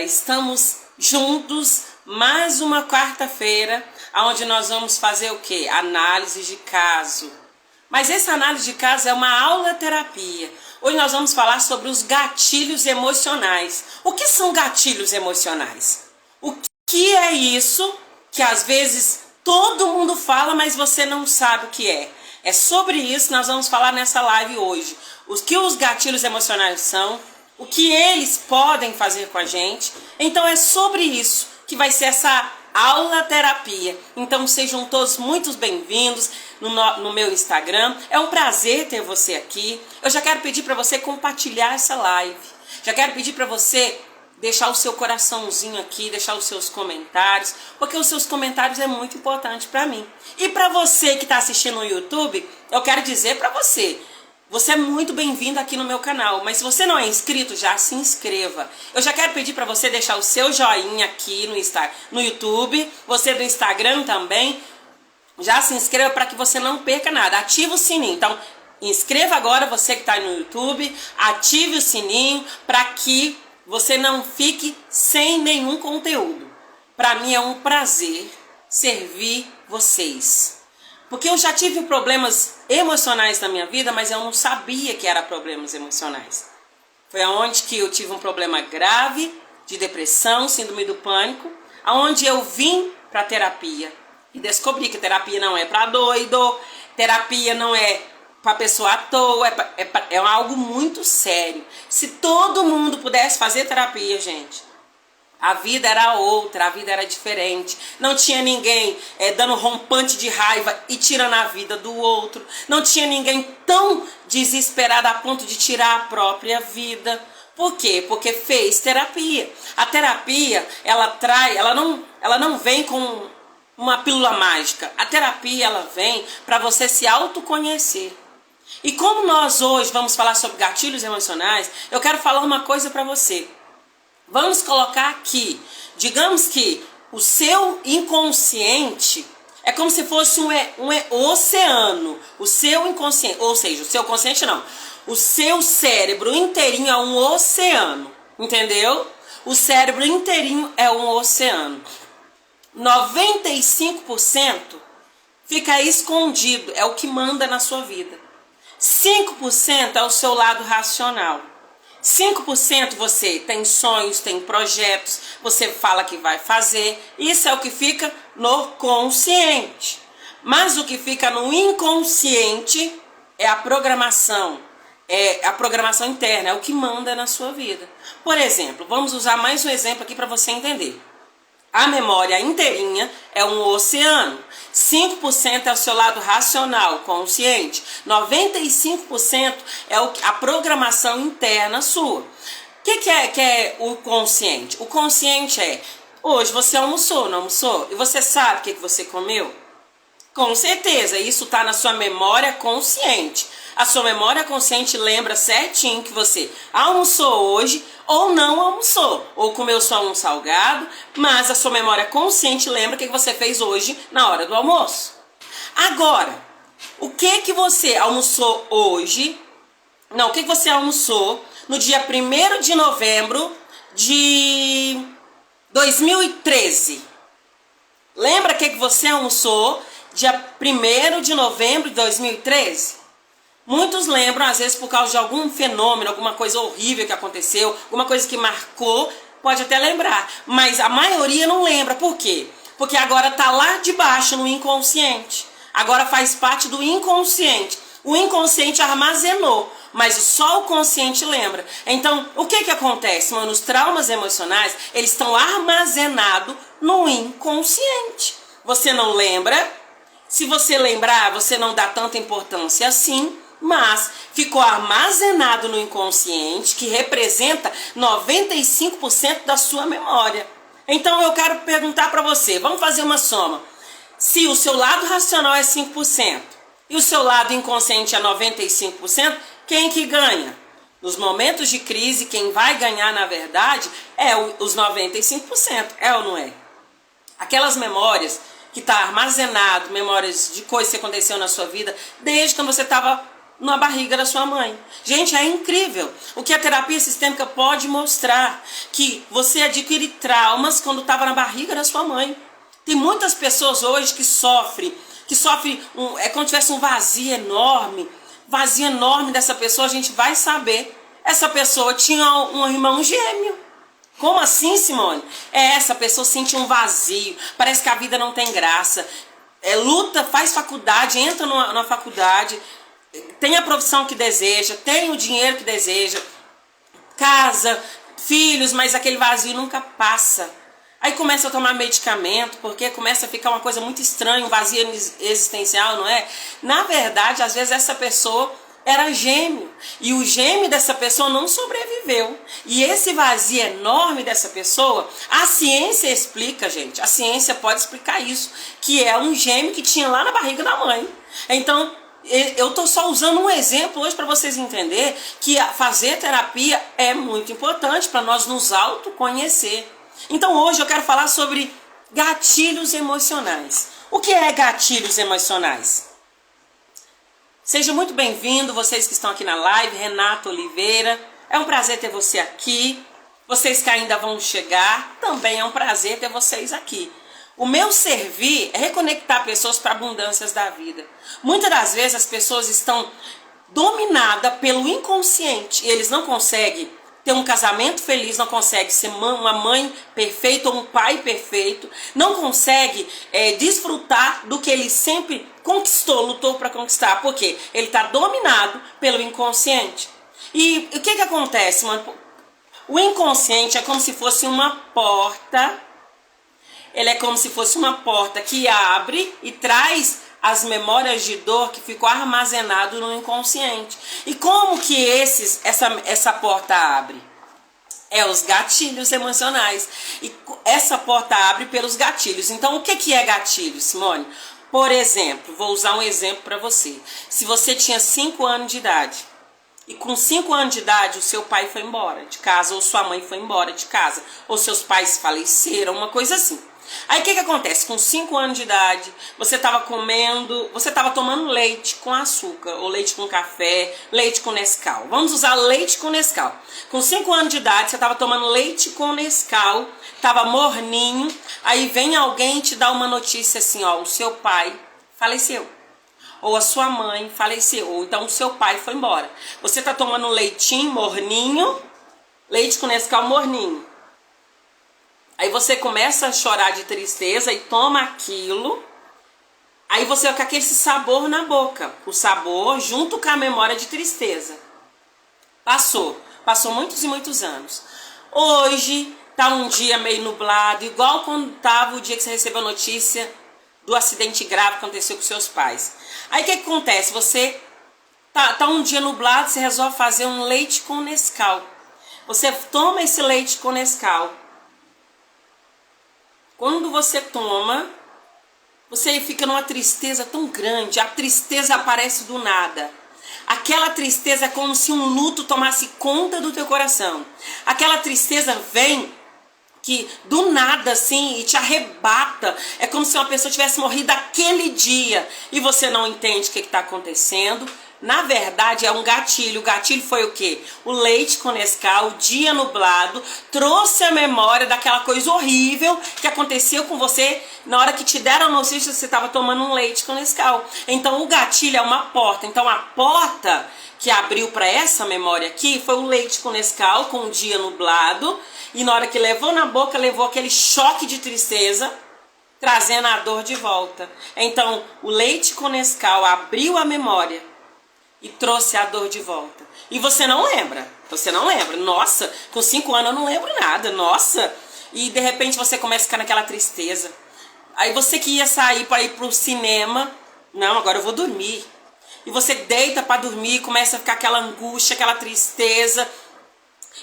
Estamos juntos mais uma quarta-feira, onde nós vamos fazer o quê? Análise de caso. Mas essa análise de caso é uma aula terapia. Hoje nós vamos falar sobre os gatilhos emocionais. O que são gatilhos emocionais? O que é isso que às vezes todo mundo fala, mas você não sabe o que é? É sobre isso que nós vamos falar nessa live hoje. O que os gatilhos emocionais são, o que eles podem fazer com a gente. Então é sobre isso que vai ser essa aula terapia. Então sejam todos muito bem-vindos no meu Instagram. É um prazer ter você aqui. Eu já quero pedir para você compartilhar essa live. Já quero pedir para você deixar o seu coraçãozinho aqui, deixar os seus comentários, porque os seus comentários é muito importante para mim. E para você que está assistindo no YouTube, eu quero dizer para você, você é muito bem-vindo aqui no meu canal, mas se você não é inscrito, já se inscreva. Eu já quero pedir para você deixar o seu joinha aqui no YouTube, você do Instagram também, já se inscreva para que você não perca nada, ativa o sininho. Então, inscreva agora você que está no YouTube, ative o sininho para que você não fique sem nenhum conteúdo. Para mim é um prazer servir vocês. Porque eu já tive problemas emocionais na minha vida, mas eu não sabia que eram problemas emocionais. Foi aonde que eu tive um problema grave de depressão, síndrome do pânico, aonde eu vim para terapia e descobri que terapia não é para doido, terapia não é para pessoa à toa, é algo muito sério. Se todo mundo pudesse fazer terapia, gente, a vida era outra, a vida era diferente. Não tinha ninguém dando rompante de raiva e tirando a vida do outro. Não tinha ninguém tão desesperado a ponto de tirar a própria vida. Por quê? Porque fez terapia. A terapia, ela não vem com uma pílula mágica. A terapia, ela vem para você se autoconhecer. E como nós hoje vamos falar sobre gatilhos emocionais, eu quero falar uma coisa para você. Vamos colocar aqui, digamos que o seu inconsciente é como se fosse um oceano. O seu inconsciente, ou seja, o seu consciente não, o seu cérebro inteirinho é um oceano, entendeu? O cérebro inteirinho é um oceano. 95% fica escondido, é o que manda na sua vida. 5% é o seu lado racional. 5% você tem sonhos, tem projetos, você fala que vai fazer. Isso é o que fica no consciente. Mas o que fica no inconsciente é a programação interna, é o que manda na sua vida. Por exemplo, vamos usar mais um exemplo aqui para você entender. A memória inteirinha é um oceano. 5% é o seu lado racional, consciente. 95% é a programação interna sua. O que é o consciente? O consciente é, hoje você almoçou, não almoçou? E você sabe o que você comeu? Com certeza, isso está na sua memória consciente. A sua memória consciente lembra certinho que você almoçou hoje ou não almoçou, ou comeu só um salgado, mas a sua memória consciente lembra o que você fez hoje na hora do almoço. Agora, o que você almoçou hoje? Não, o que você almoçou no dia 1º de novembro de 2013? Lembra o que você almoçou dia 1º de novembro de 2013? Muitos lembram, às vezes, por causa de algum fenômeno, alguma coisa horrível que aconteceu, alguma coisa que marcou, pode até lembrar. Mas a maioria não lembra. Por quê? Porque agora está lá de baixo, no inconsciente. Agora faz parte do inconsciente. O inconsciente armazenou, mas só o consciente lembra. Então, o que acontece, mano? Os traumas emocionais, eles estão armazenados no inconsciente. Você não lembra? Se você lembrar, você não dá tanta importância assim, mas ficou armazenado no inconsciente, que representa 95% da sua memória. Então eu quero perguntar para você, vamos fazer uma soma. Se o seu lado racional é 5% e o seu lado inconsciente é 95%, quem que ganha? Nos momentos de crise, quem vai ganhar, na verdade, é os 95%, é ou não é? Aquelas memórias que está armazenado, memórias de coisas que aconteceu na sua vida, desde quando você estava na barriga da sua mãe. Gente, é incrível o que a terapia sistêmica pode mostrar, que você adquire traumas quando estava na barriga da sua mãe. Tem muitas pessoas hoje que sofrem é como se tivesse um vazio enorme dessa pessoa. A gente vai saber, essa pessoa tinha um irmão gêmeo. Como assim, Simone? Essa pessoa sente um vazio, parece que a vida não tem graça, luta, faz faculdade, entra na faculdade, tem a profissão que deseja, tem o dinheiro que deseja, casa, filhos, mas aquele vazio nunca passa. Aí começa a tomar medicamento, porque começa a ficar uma coisa muito estranha, um vazio existencial, não é? Na verdade, às vezes essa pessoa era gêmeo, e o gêmeo dessa pessoa não sobreviveu. E esse vazio enorme dessa pessoa, a ciência explica, gente, a ciência pode explicar isso, que é um gêmeo que tinha lá na barriga da mãe. Então, eu estou só usando um exemplo hoje para vocês entenderem que fazer terapia é muito importante para nós nos autoconhecer. Então hoje eu quero falar sobre gatilhos emocionais. O que é gatilhos emocionais? Seja muito bem-vindo, vocês que estão aqui na live, Renata Oliveira. É um prazer ter você aqui. Vocês que ainda vão chegar, também é um prazer ter vocês aqui. O meu servir é reconectar pessoas para abundâncias da vida. Muitas das vezes as pessoas estão dominadas pelo inconsciente e eles não conseguem ter um casamento feliz, não consegue ser uma mãe perfeita ou um pai perfeito, não consegue desfrutar do que ele sempre conquistou, lutou para conquistar, porque ele está dominado pelo inconsciente. E o que acontece, mano? O inconsciente é como se fosse uma porta, ele é como se fosse uma porta que abre e traz as memórias de dor que ficou armazenado no inconsciente. E como que essa porta abre? É os gatilhos emocionais. E essa porta abre pelos gatilhos. Então, o que é gatilho, Simone? Por exemplo, vou usar um exemplo para você. Se você tinha 5 anos de idade, e com 5 anos de idade o seu pai foi embora de casa, ou sua mãe foi embora de casa, ou seus pais faleceram, uma coisa assim. Aí o que acontece? Com 5 anos de idade, você estava tomando leite com açúcar, ou leite com café, leite com Nescau. Vamos usar leite com Nescau. Com 5 anos de idade, você estava tomando leite com Nescau, estava morninho, aí vem alguém te dar uma notícia assim, ó, o seu pai faleceu. Ou a sua mãe faleceu, ou então o seu pai foi embora. Você está tomando leitinho morninho, leite com Nescau morninho. Aí você começa a chorar de tristeza e toma aquilo. Aí você vai com aquele sabor na boca. O sabor junto com a memória de tristeza. Passou muitos e muitos anos. Hoje tá um dia meio nublado, igual quando tava o dia que você recebeu a notícia do acidente grave que aconteceu com seus pais. Aí o que acontece? Você tá um dia nublado, você resolve fazer um leite com Nescau. Você toma esse leite com Nescau. Quando você toma, você fica numa tristeza tão grande, a tristeza aparece do nada. Aquela tristeza é como se um luto tomasse conta do teu coração. Aquela tristeza vem que do nada assim e te arrebata. É como se uma pessoa tivesse morrido aquele dia e você não entende o que está acontecendo. Na verdade é um gatilho. O gatilho foi o quê? O leite com Nescau, o dia nublado, trouxe a memória daquela coisa horrível que aconteceu com você na hora que te deram a notícia que você estava tomando um leite com Nescau. Então o gatilho é uma porta. Então a porta que abriu para essa memória aqui foi o leite com Nescau, com o dia nublado, e na hora que levou na boca, levou aquele choque de tristeza, trazendo a dor de volta. Então o leite com Nescau abriu a memória e trouxe a dor de volta. E você não lembra. Nossa, com 5 anos eu não lembro nada. Nossa. E de repente você começa a ficar naquela tristeza. Aí você que ia sair para ir pro cinema. Não, agora eu vou dormir. E você deita para dormir, começa a ficar aquela angústia, aquela tristeza.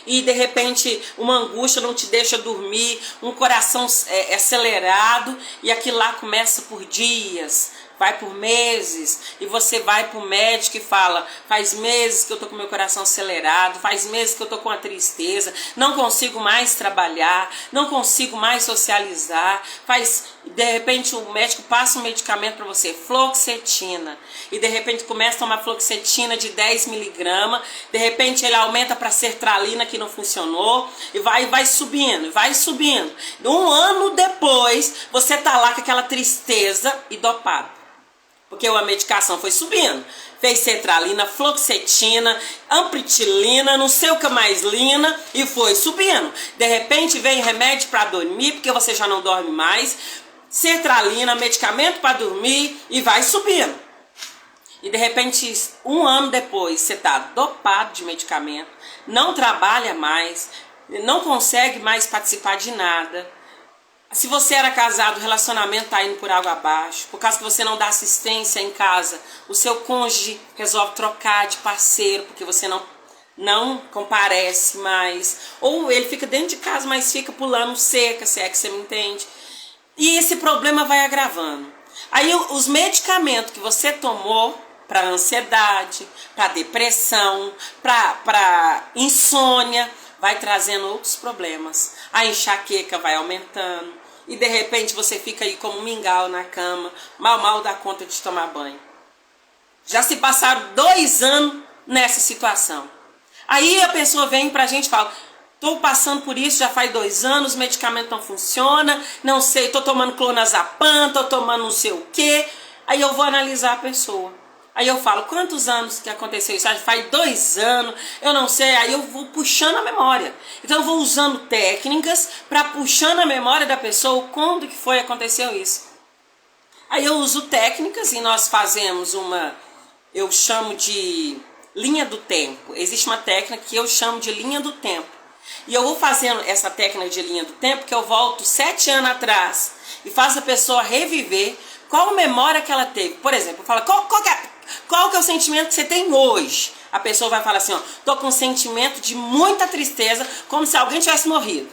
E de repente uma angústia não te deixa dormir. Um coração acelerado. E aquilo lá começa por dias. vai por meses, e você vai pro médico e fala, faz meses que eu tô com meu coração acelerado, faz meses que eu tô com a tristeza, não consigo mais trabalhar, não consigo mais socializar, de repente o médico passa um medicamento para você, fluoxetina, e de repente começa a tomar fluoxetina de 10 miligramas, de repente ele aumenta para sertralina que não funcionou, e vai subindo, vai subindo. Um ano depois, você tá lá com aquela tristeza e dopado. Porque a medicação foi subindo. Fez sertralina, fluoxetina, ampritilina, não sei o que mais lina, e foi subindo. De repente vem remédio para dormir, porque você já não dorme mais. Sertralina, medicamento para dormir, e vai subindo. E de repente, um ano depois, você tá dopado de medicamento, não trabalha mais, não consegue mais participar de nada. Se você era casado, o relacionamento está indo por água abaixo, por causa que você não dá assistência em casa, o seu cônjuge resolve trocar de parceiro, porque você não comparece mais, ou ele fica dentro de casa, mas fica pulando cerca, se é que você me entende. E esse problema vai agravando. Aí os medicamentos que você tomou para ansiedade, para depressão, para insônia, vai trazendo outros problemas. A enxaqueca vai aumentando. E de repente você fica aí como um mingau na cama, mal dá conta de tomar banho. Já se passaram 2 anos nessa situação. Aí a pessoa vem pra gente e fala, tô passando por isso já faz 2 anos, o medicamento não funciona, não sei, tô tomando clonazepam, tô tomando não sei o quê. Aí eu vou analisar a pessoa. Aí eu falo, quantos anos que aconteceu isso? Faz 2 anos, eu não sei. Aí eu vou puxando a memória. Então eu vou usando técnicas para puxando a memória da pessoa quando que foi aconteceu isso. Aí eu uso técnicas e nós fazemos eu chamo de linha do tempo. Existe uma técnica que eu chamo de linha do tempo. E eu vou fazendo essa técnica de linha do tempo que eu volto 7 anos atrás e faço a pessoa reviver qual memória que ela teve. Por exemplo, fala, qual que é o sentimento que você tem hoje? A pessoa vai falar assim, ó, tô com um sentimento de muita tristeza, como se alguém tivesse morrido.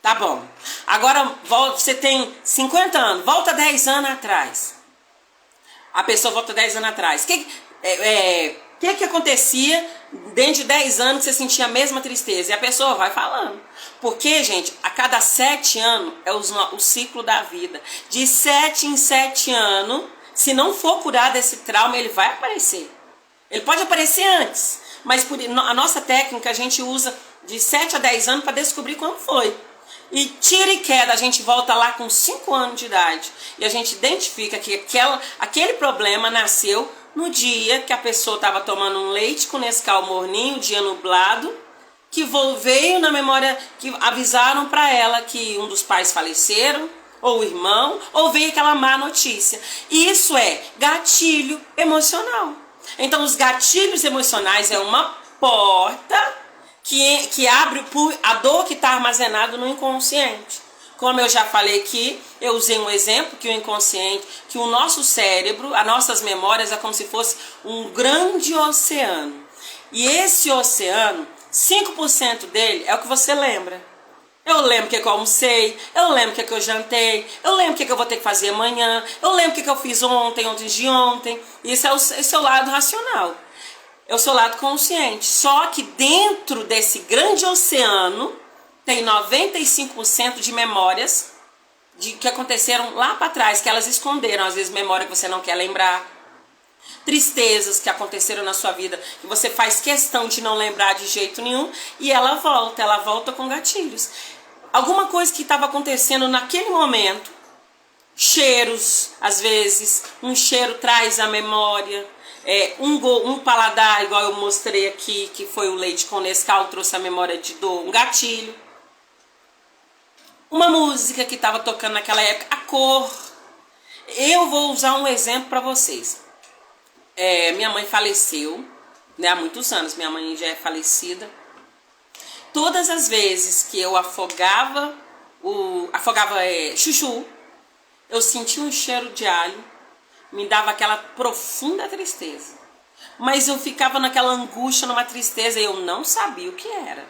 Tá bom. Agora você tem 50 anos, volta 10 anos atrás. A pessoa volta 10 anos atrás. O que acontecia dentro de 10 anos que você sentia a mesma tristeza? E a pessoa vai falando. Porque, gente, a cada 7 anos é o ciclo da vida. De 7 em 7 anos, se não for curado esse trauma, ele vai aparecer. Ele pode aparecer antes, mas a nossa técnica a gente usa de 7 a 10 anos para descobrir quando foi. E tira e queda, a gente volta lá com 5 anos de idade. E a gente identifica que aquele problema nasceu no dia que a pessoa estava tomando um leite com Nescau morninho, dia nublado, que veio na memória, que avisaram para ela que um dos pais faleceram, ou o irmão, ou veio aquela má notícia. E isso é gatilho emocional. Então os gatilhos emocionais é uma porta que abre a dor que está armazenada no inconsciente. Como eu já falei aqui, eu usei um exemplo que o inconsciente, que o nosso cérebro, as nossas memórias é como se fosse um grande oceano. E esse oceano, 5% dele é o que você lembra. Eu lembro o que eu almocei, eu lembro o que eu jantei, eu lembro o que eu vou ter que fazer amanhã, eu lembro o que eu fiz ontem de ontem. Esse é o lado racional. É o seu lado consciente. Só que dentro desse grande oceano tem 95% de memórias que aconteceram lá para trás, que elas esconderam. Às vezes memória que você não quer lembrar. Tristezas que aconteceram na sua vida, que você faz questão de não lembrar de jeito nenhum, e ela volta com gatilhos. Alguma coisa que estava acontecendo naquele momento, cheiros, às vezes, um cheiro traz a memória, um paladar, igual eu mostrei aqui, que foi o leite com Nescau, trouxe a memória de dor, um gatilho. Uma música que estava tocando naquela época, a cor. Eu vou usar um exemplo para vocês. Minha mãe faleceu, né, há muitos anos, minha mãe já é falecida. Todas as vezes que eu afogava chuchu, eu sentia um cheiro de alho, me dava aquela profunda tristeza. Mas eu ficava naquela angústia, numa tristeza, e eu não sabia o que era.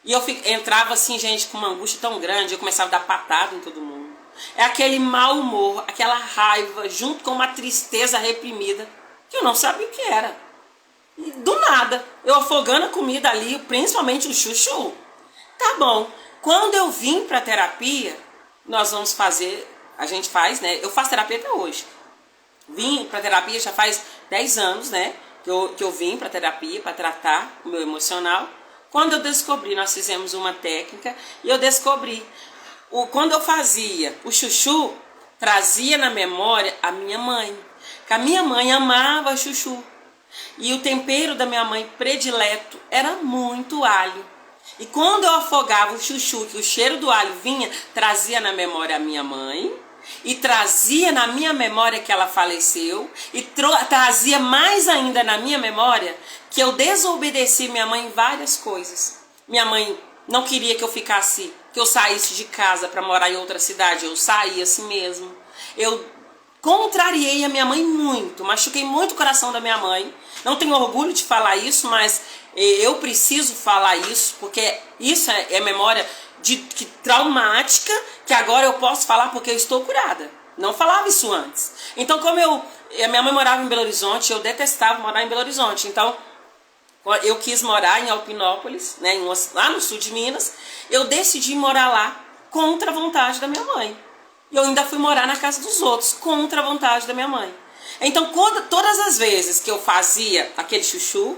E eu entrava assim, gente, com uma angústia tão grande, eu começava a dar patada em todo mundo. É aquele mau humor, aquela raiva, junto com uma tristeza reprimida, que eu não sabia o que era. E do nada, eu afogando a comida ali, principalmente o chuchu. Tá bom. Quando eu vim pra terapia, nós vamos fazer, a gente faz, né? Eu faço terapia até hoje. Vim pra terapia já faz 10 anos, né? Que eu vim pra terapia para tratar o meu emocional. Quando eu descobri, nós fizemos uma técnica e eu descobri. Quando eu fazia o chuchu, trazia na memória a minha mãe. Que a minha mãe amava chuchu. E o tempero da minha mãe predileto era muito alho. E quando eu afogava o chuchu, que o cheiro do alho vinha, trazia na memória a minha mãe. E trazia na minha memória que ela faleceu. E trazia mais ainda na minha memória que eu desobedeci minha mãe em várias coisas. Minha mãe não queria que eu ficasse, que eu saísse de casa para morar em outra cidade. Eu saí assim mesmo. Eu contrariei a minha mãe muito, machuquei muito o coração da minha mãe. Não tenho orgulho de falar isso, mas eu preciso falar isso, porque isso é memória traumática, que agora eu posso falar porque eu estou curada. Não falava isso antes. Então, como a minha mãe morava em Belo Horizonte, eu detestava morar em Belo Horizonte. Então, eu quis morar em Alpinópolis, né, lá no sul de Minas. Eu decidi morar lá contra a vontade da minha mãe. E eu ainda fui morar na casa dos outros, contra a vontade da minha mãe. Então, todas as vezes que eu fazia aquele chuchu,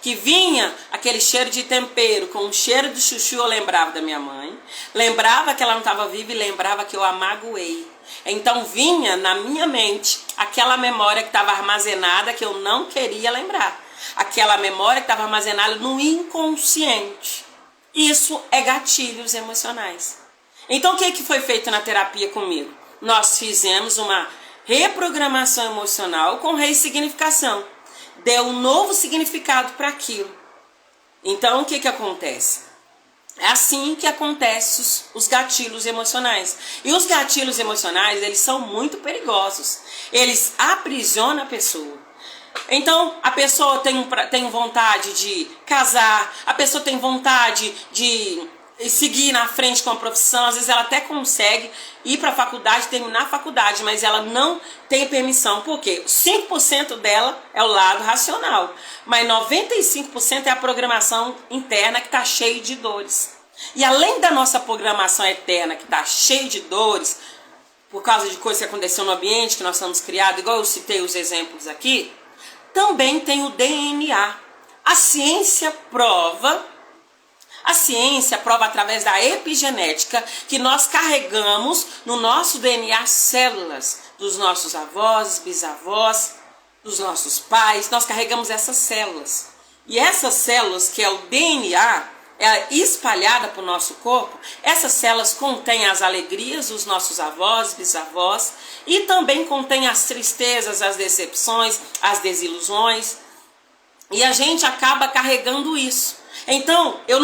que vinha aquele cheiro de tempero com o cheiro do chuchu, eu lembrava da minha mãe, lembrava que ela não estava viva e lembrava que eu a magoei. Então vinha na minha mente aquela memória que estava armazenada que eu não queria lembrar. Aquela memória que estava armazenada no inconsciente. Isso é gatilhos emocionais. Então o que foi feito na terapia comigo? Nós fizemos uma reprogramação emocional com ressignificação. Deu um novo significado para aquilo. Então o que acontece? É assim que acontecem os gatilhos emocionais. E os gatilhos emocionais, eles são muito perigosos. Eles aprisionam a pessoa. Então, a pessoa tem vontade de casar, a pessoa tem vontade de seguir na frente com a profissão, às vezes ela até consegue ir para a faculdade, terminar a faculdade, mas ela não tem permissão. Por quê? 5% dela é o lado racional, mas 95% é a programação interna que está cheia de dores. E além da nossa programação interna que está cheia de dores, por causa de coisas que aconteceu no ambiente que nós estamos criados, igual eu citei os exemplos aqui, também tem o DNA. A ciência prova através da epigenética que nós carregamos no nosso DNA células dos nossos avós, bisavós, dos nossos pais. Nós carregamos essas células. E essas células, que é o DNA, é espalhada para o nosso corpo. Essas células contêm as alegrias dos nossos avós, bisavós, e também contém as tristezas, as decepções, as desilusões. E a gente acaba carregando isso. Então, eu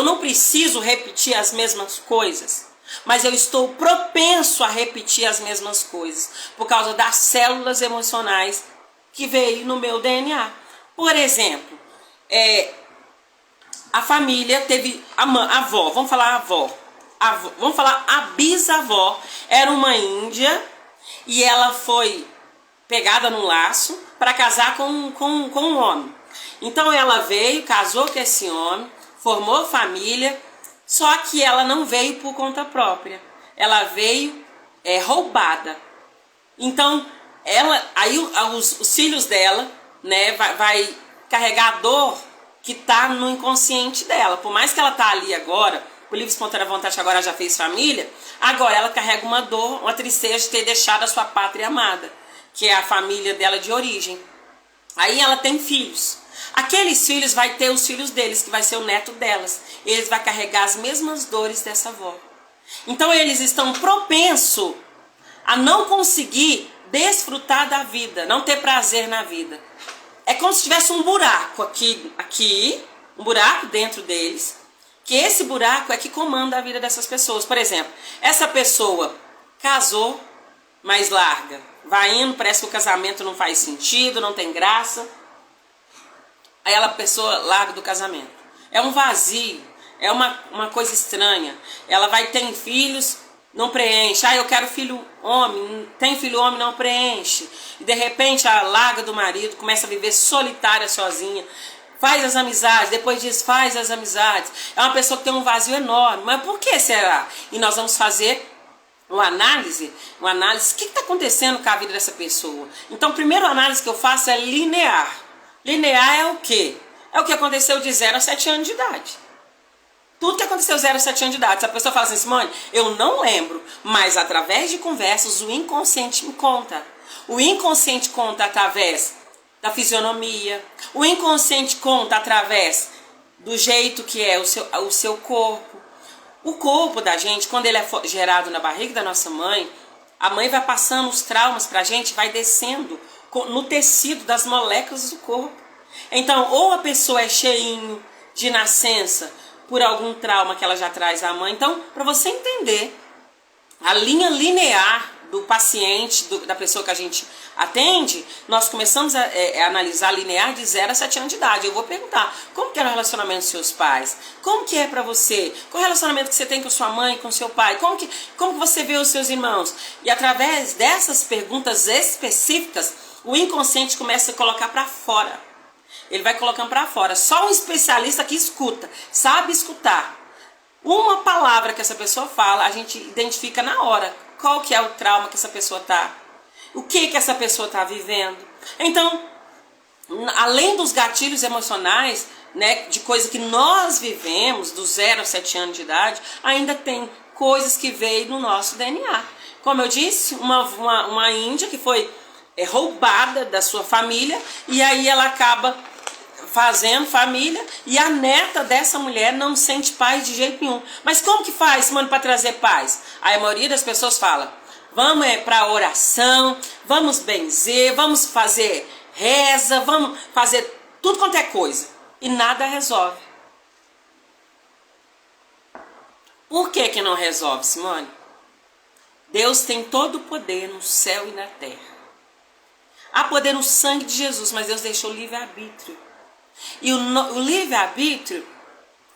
não preciso repetir as mesmas coisas, mas eu estou propenso a repetir as mesmas coisas, por causa das células emocionais que veio no meu DNA. Por exemplo, a família teve a avó, vamos falar a avó, vamos falar a bisavó, era uma índia e ela foi pegada no laço para casar com um homem. Então ela veio, casou com esse homem, formou família, só que ela não veio por conta própria. Ela veio roubada. Então aí os filhos dela, né, vai carregar a dor que está no inconsciente dela. Por mais que ela está ali agora, por livre e espontânea vontade, agora já fez família, agora ela carrega uma dor, uma tristeza de ter deixado a sua pátria amada, que é a família dela de origem. Aí ela tem filhos. Aqueles filhos vai ter os filhos deles, que vai ser o neto delas. Eles vão carregar as mesmas dores dessa avó. Então eles estão propensos a não conseguir desfrutar da vida, não ter prazer na vida. É como se tivesse um buraco aqui, um buraco dentro deles, que esse buraco é que comanda a vida dessas pessoas. Por exemplo, essa pessoa casou, mas larga. Vai indo, parece que o casamento não faz sentido, não tem graça. Aí a pessoa larga do casamento. É um vazio, é uma coisa estranha. Ela vai ter filhos, não preenche. Ah, eu quero filho homem, tem filho homem, não preenche. E de repente a larga do marido, começa a viver solitária, sozinha. Faz as amizades, depois desfaz as amizades. É uma pessoa que tem um vazio enorme. Mas por que será? E nós vamos fazer uma análise, o que está acontecendo com a vida dessa pessoa. Então, a primeira análise que eu faço é linear. Linear é o quê? É o que aconteceu de 0 a 7 anos de idade. Tudo que aconteceu 0 a 7 anos de idade. Se a pessoa fala assim, Simone, eu não lembro, mas através de conversas o inconsciente me conta. O inconsciente conta através da fisionomia. O inconsciente conta através do jeito que é o seu corpo. O corpo da gente, quando ele é gerado na barriga da nossa mãe, a mãe vai passando os traumas pra gente, vai descendo no tecido das moléculas do corpo. Então, ou a pessoa é cheinho de nascença por algum trauma que ela já traz da mãe. Então, para você entender a linha linear do paciente, da pessoa que a gente atende, nós começamos a analisar linear de 0 a 7 anos de idade. Eu vou perguntar, como que era o relacionamento dos seus pais? Como que é pra você? Qual é o relacionamento que você tem com sua mãe, com seu pai? Como que você vê os seus irmãos? E através dessas perguntas específicas, o inconsciente começa a colocar pra fora. Ele vai colocando pra fora. Só um especialista que escuta, sabe escutar. Uma palavra que essa pessoa fala, a gente identifica na hora qual que é o trauma que essa pessoa tá. O que essa pessoa está vivendo. Então, além dos gatilhos emocionais, né, de coisa que nós vivemos, do 0 a 7 anos de idade, ainda tem coisas que veio no nosso DNA. Como eu disse, uma índia que foi roubada da sua família, e aí ela acaba fazendo família, e a neta dessa mulher não sente paz de jeito nenhum. Mas como que faz, mano, para trazer paz? Aí a maioria das pessoas fala, vamos para oração, vamos benzer, vamos fazer reza, vamos fazer tudo quanto é coisa. E nada resolve. Por que que não resolve, Simone? Deus tem todo o poder no céu e na terra. Há poder no sangue de Jesus, mas Deus deixou livre-arbítrio. E o livre-arbítrio,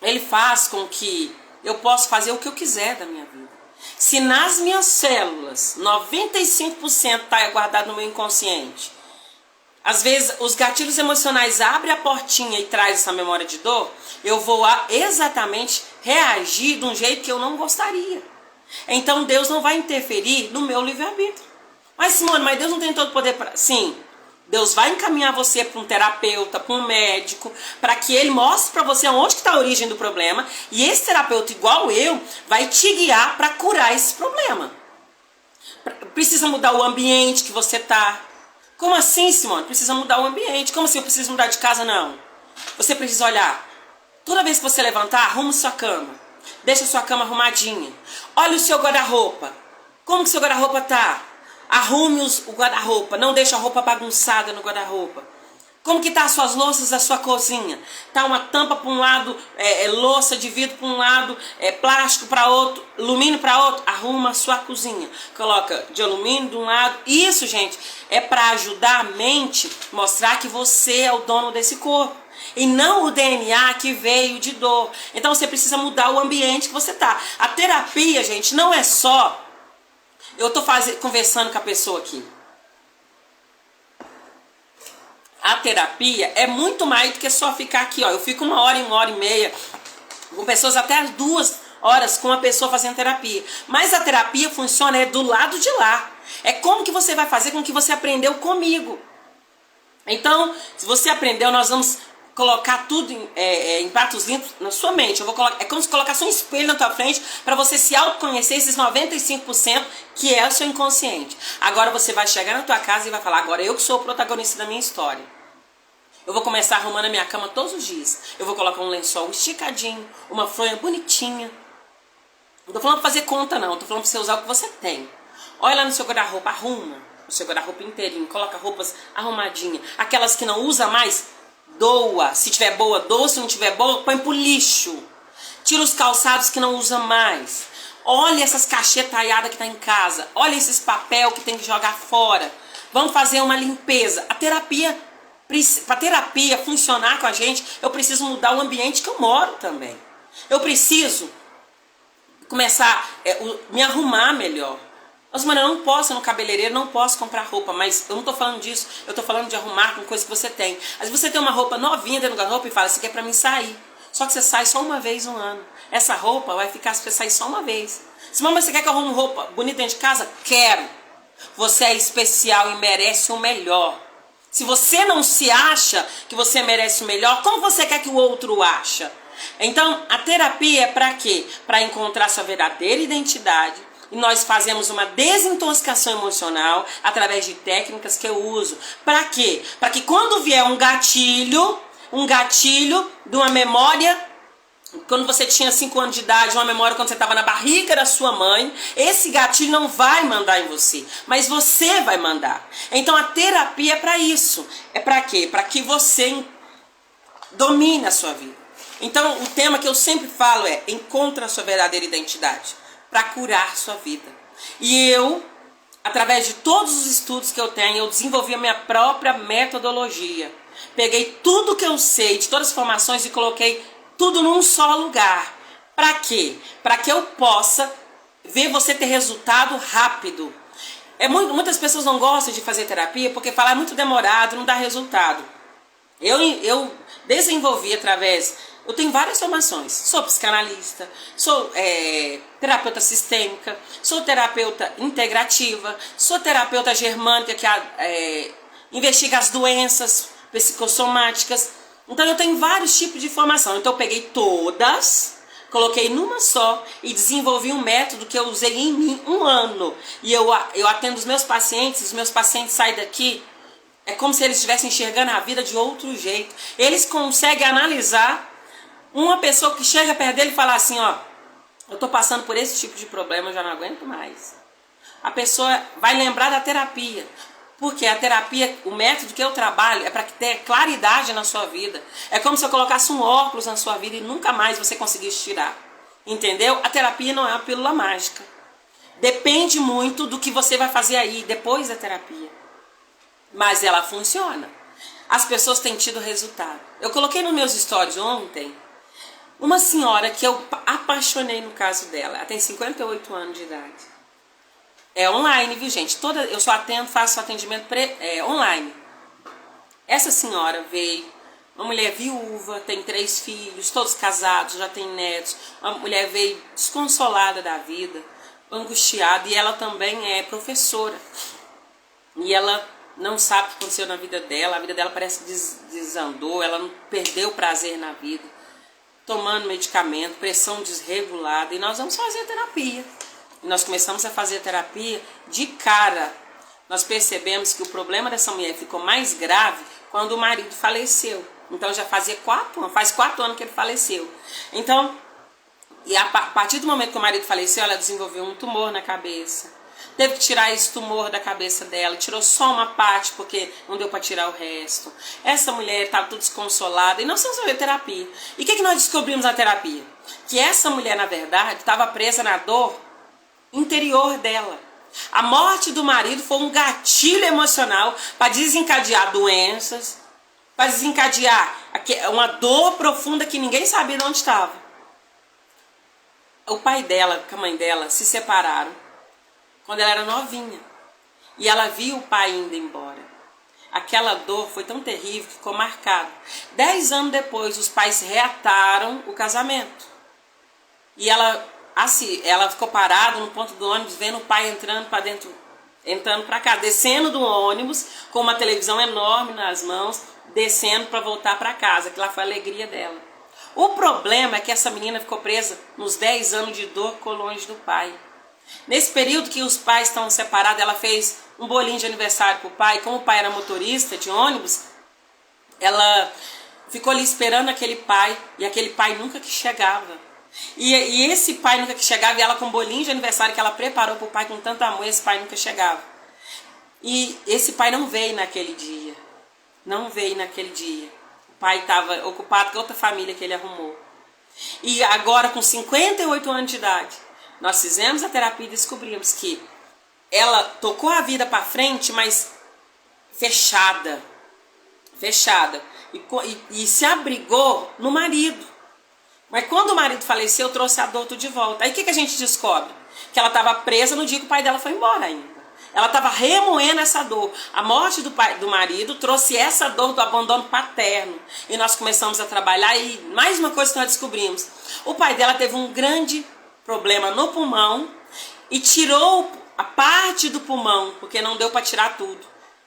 ele faz com que eu possa fazer o que eu quiser da minha vida. Se nas minhas células, 95% está guardado no meu inconsciente, às vezes os gatilhos emocionais abrem a portinha e traz essa memória de dor, eu vou exatamente reagir de um jeito que eu não gostaria. Então Deus não vai interferir no meu livre-arbítrio. Mas Simone, mas Deus não tem todo o poder para... Sim, Deus vai encaminhar você para um terapeuta, para um médico, para que ele mostre para você onde está a origem do problema. E esse terapeuta, igual eu, vai te guiar para curar esse problema. Precisa mudar o ambiente que você está. Como assim, Simone? Precisa mudar o ambiente. Como assim eu preciso mudar de casa? Não. Você precisa olhar. Toda vez que você levantar, arruma sua cama. Deixa sua cama arrumadinha. Olha o seu guarda-roupa. Como que seu guarda-roupa está? Arrume o guarda-roupa, não deixe a roupa bagunçada no guarda-roupa. Como que tá as suas louças da sua cozinha? Tá uma tampa para um lado, louça de vidro para um lado, plástico para outro, alumínio para outro. Arruma a sua cozinha. Coloca de alumínio de um lado. Isso, gente, é para ajudar a mente, mostrar que você é o dono desse corpo. E não o DNA que veio de dor. Então você precisa mudar o ambiente que você tá. A terapia, gente, não é só... Eu estou conversando com a pessoa aqui. A terapia é muito mais do que só ficar aqui, ó. Eu fico 1 hora e meia com pessoas até as 2 horas com a pessoa fazendo terapia. Mas a terapia funciona do lado de lá. É como que você vai fazer com o que você aprendeu comigo. Então, se você aprendeu, nós vamos colocar tudo em pratos limpos na sua mente. É como se colocasse um espelho na tua frente para você se autoconhecer esses 95% que é o seu inconsciente. Agora você vai chegar na tua casa e vai falar, agora eu que sou o protagonista da minha história. Eu vou começar arrumando a minha cama todos os dias. Eu vou colocar um lençol esticadinho, uma fronha bonitinha. Não tô falando pra fazer conta não, tô falando pra você usar o que você tem. Olha lá no seu guarda-roupa, arruma o seu guarda-roupa inteirinho, coloca roupas arrumadinhas. Aquelas que não usa mais, doa. Se tiver boa, doa. Se não tiver boa, põe pro lixo. Tira os calçados que não usa mais. Olha essas caixinhas talhadas que tá em casa. Olha esses papel que tem que jogar fora. Vamos fazer uma limpeza. A terapia, para terapia funcionar com a gente, eu preciso mudar o ambiente que eu moro também. Eu preciso começar a me arrumar melhor. Mas, mano, eu não posso ir no cabeleireiro, não posso comprar roupa, mas eu não tô falando disso, eu tô falando de arrumar com coisas que você tem. Às vezes você tem uma roupa novinha dentro do guarda-roupa e fala, isso aqui é pra mim sair. Só que você sai só uma vez no ano. Essa roupa vai ficar pra você sair só uma vez. Se mamãe, você quer que eu arrume roupa bonita dentro de casa? Quero. Você é especial e merece o melhor. Se você não se acha que você merece o melhor, como você quer que o outro acha? Então, a terapia é para quê? Para encontrar sua verdadeira identidade. E nós fazemos uma desintoxicação emocional através de técnicas que eu uso. Para quê? Para que quando vier um gatilho de uma memória, quando você tinha 5 anos de idade, uma memória quando você estava na barriga da sua mãe, esse gatilho não vai mandar em você, mas você vai mandar. Então a terapia é para isso. É para quê? Para que você domine a sua vida. Então o tema que eu sempre falo é: encontre a sua verdadeira identidade para curar sua vida. E eu, através de todos os estudos que eu tenho, eu desenvolvi a minha própria metodologia. Peguei tudo que eu sei, de todas as formações, e coloquei tudo num só lugar. Para quê? Para que eu possa ver você ter resultado rápido. Muitas pessoas não gostam de fazer terapia porque falam é muito demorado, não dá resultado. Eu desenvolvi eu tenho várias formações. Sou psicanalista, sou terapeuta sistêmica, sou terapeuta integrativa, sou terapeuta germânica que investiga as doenças psicossomáticas. Então eu tenho vários tipos de formação. Então eu peguei todas, coloquei numa só e desenvolvi um método que eu usei em mim 1 ano. E eu atendo os meus pacientes saem daqui, é como se eles estivessem enxergando a vida de outro jeito. Eles conseguem analisar uma pessoa que chega perto dele e fala assim, ó, eu tô passando por esse tipo de problema, eu já não aguento mais. A pessoa vai lembrar da terapia. Porque a terapia, o método que eu trabalho é para que tenha claridade na sua vida. É como se eu colocasse um óculos na sua vida e nunca mais você conseguisse tirar. Entendeu? A terapia não é uma pílula mágica. Depende muito do que você vai fazer aí depois da terapia. Mas ela funciona. As pessoas têm tido resultado. Eu coloquei nos meus stories ontem uma senhora que eu apaixonei no caso dela. Ela tem 58 anos de idade. É online, viu, gente? Eu só faço atendimento online. Essa senhora veio, uma mulher viúva, tem 3 filhos, todos casados, já tem netos. Uma mulher veio desconsolada da vida, angustiada, e ela também é professora. E ela não sabe o que aconteceu na vida dela, a vida dela parece que desandou, ela não perdeu o prazer na vida, tomando medicamento, pressão desregulada, e nós vamos fazer terapia. E nós começamos a fazer terapia de cara. Nós percebemos que o problema dessa mulher ficou mais grave quando o marido faleceu. Então já faz 4 anos que ele faleceu. Então, a partir do momento que o marido faleceu, ela desenvolveu um tumor na cabeça. Teve que tirar esse tumor da cabeça dela, tirou só uma parte porque não deu para tirar o resto. Essa mulher estava tudo desconsolada e nós fomos fazer terapia. E o que nós descobrimos na terapia? Que essa mulher, na verdade, estava presa na dor interior dela. A morte do marido foi um gatilho emocional para desencadear doenças, para desencadear uma dor profunda que ninguém sabia de onde estava. O pai dela com a mãe dela se separaram quando ela era novinha. E ela viu o pai indo embora. Aquela dor foi tão terrível que ficou marcada. 10 anos depois, os pais reataram o casamento. E ela ficou parada no ponto do ônibus, vendo o pai entrando para dentro, entrando para cá, descendo do ônibus, com uma televisão enorme nas mãos, descendo para voltar para casa, que lá foi a alegria dela. O problema é que essa menina ficou presa nos 10 anos de dor, ficou longe do pai. Nesse período que os pais estão separados, ela fez um bolinho de aniversário para o pai. Como o pai era motorista de ônibus, ela ficou ali esperando aquele pai, e aquele pai nunca que chegava. E esse pai nunca que chegava, e ela com um bolinho de aniversário que ela preparou para o pai com tanto amor, esse pai nunca chegava. E esse pai não veio naquele dia. Não veio naquele dia. O pai estava ocupado com outra família que ele arrumou. E agora, com 58 anos de idade, nós fizemos a terapia e descobrimos que ela tocou a vida para frente, mas fechada. Fechada. E se abrigou no marido. Mas quando o marido faleceu, trouxe a dor tudo de volta. Aí o que a gente descobre? Que ela estava presa no dia que o pai dela foi embora ainda. Ela estava remoendo essa dor. A morte do marido trouxe essa dor do abandono paterno. E nós começamos a trabalhar e mais uma coisa que nós descobrimos. O pai dela teve um grande problema no pulmão e tirou a parte do pulmão, porque não deu para tirar tudo.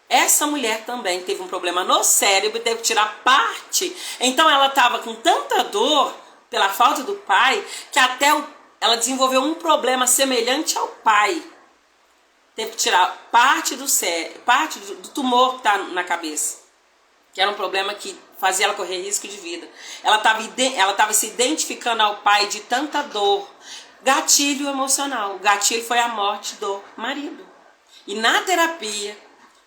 Essa mulher também teve um problema no cérebro e teve que tirar parte. Então ela estava com tanta dor pela falta do pai que até ela desenvolveu um problema semelhante ao pai. Teve que tirar parte do cérebro, parte do tumor que está na cabeça, que era um problema que fazia ela correr risco de vida. Ela estava se identificando ao pai de tanta dor. Gatilho emocional. O gatilho foi a morte do marido. E na terapia,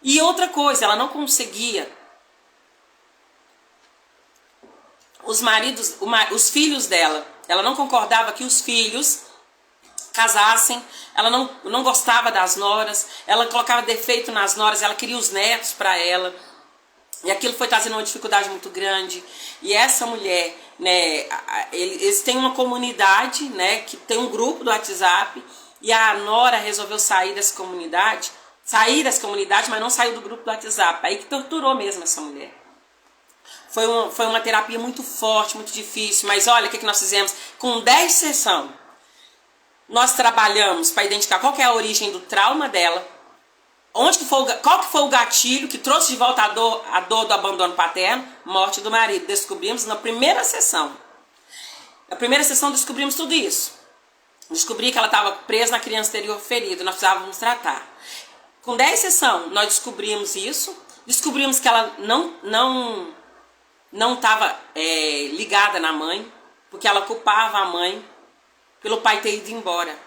e outra coisa, ela não conseguia. Os filhos dela, ela não concordava que os filhos casassem, ela não gostava das noras, ela colocava defeito nas noras, ela queria os netos para ela, e aquilo foi trazendo uma dificuldade muito grande. E essa mulher, né, eles têm uma comunidade, né, que tem um grupo do WhatsApp, e a nora resolveu sair dessa comunidade, mas não saiu do grupo do WhatsApp, aí que torturou mesmo essa mulher. Foi uma terapia muito forte, muito difícil, mas olha o que nós fizemos, com 10 sessões. Nós trabalhamos para identificar qual que é a origem do trauma dela, qual que foi o gatilho que trouxe de volta a dor do abandono paterno, morte do marido. Descobrimos na primeira sessão. Na primeira sessão descobrimos tudo isso. Descobri que ela estava presa na criança anterior ferida, nós precisávamos tratar. Com 10 sessões nós descobrimos isso, descobrimos que ela não estava ligada na mãe, porque ela culpava a mãe pelo pai ter ido embora.